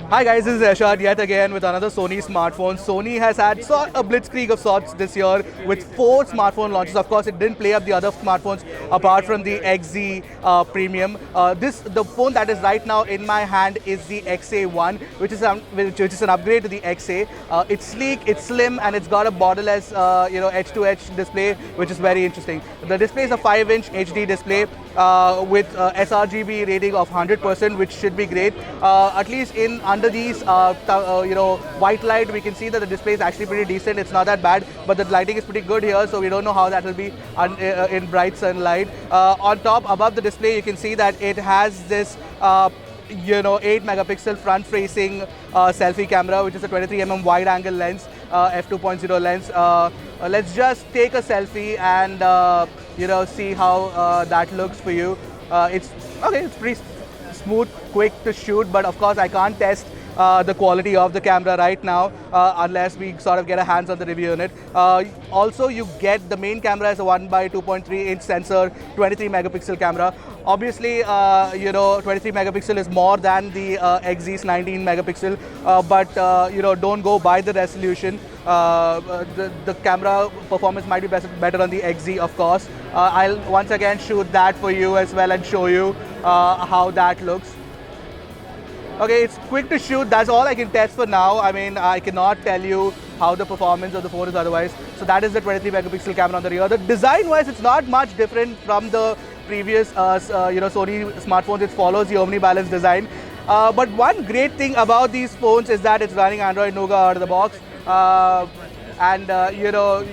Hi guys, this is Ashad yet again with another Sony smartphone. Sony has had a blitzkrieg of sorts this year with 4 smartphone launches. Of course, it didn't play up the other smartphones apart from the XZ Premium. The phone that is right now in my hand is the XA1, which is an upgrade to the XA. It's sleek, it's slim, and it's got a borderless edge-to-edge display, which is very interesting. The display is a 5-inch HD display with sRGB rating of 100%, which should be great. At least under these white light, we can see that the display is actually pretty decent. It's not that bad, but the lighting is pretty good here, so we don't know how that will be in bright sunlight. On top, above the display, you can see that it has this 8 megapixel front facing selfie camera, which is a 23mm wide angle lens, f2.0 lens. Let's just take a selfie and see how that looks for you. It's pretty smooth, quick to shoot, but of course I can't test the quality of the camera right now unless we sort of get our hands on the review unit. Also, you get the main camera as a 1x2.3-inch sensor, 23 megapixel camera. Obviously, 23 megapixel is more than the XZ's 19 megapixel, but don't go by the resolution. The camera performance might be better on the XZ, of course. I'll once again shoot that for you as well and show you how that looks. Okay, it's quick to shoot. That's all I can test for now. I mean, I cannot tell you how the performance of the phone is otherwise. So that is the 23 megapixel camera on the rear. The design-wise, it's not much different from the previous Sony smartphones. It follows the OmniBalance design. But one great thing about these phones is that it's running Android Nougat out of the box.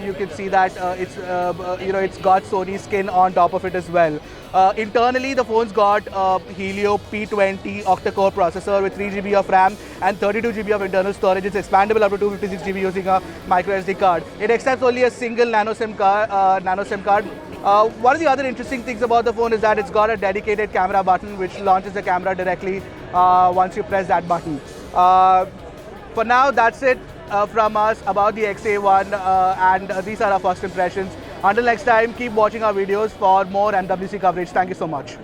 You can see that it's got Sony skin on top of it as well. Internally, the phone's got a Helio P20 octa-core processor with 3 GB of RAM and 32 GB of internal storage. It's expandable up to 256 GB using a micro SD card. It accepts only a single nano SIM card. One of the other interesting things about the phone is that it's got a dedicated camera button which launches the camera directly once you press that button. For now, that's it from us about the XA1 and these are our first impressions. Until next time, keep watching our videos for more MWC coverage. Thank you so much.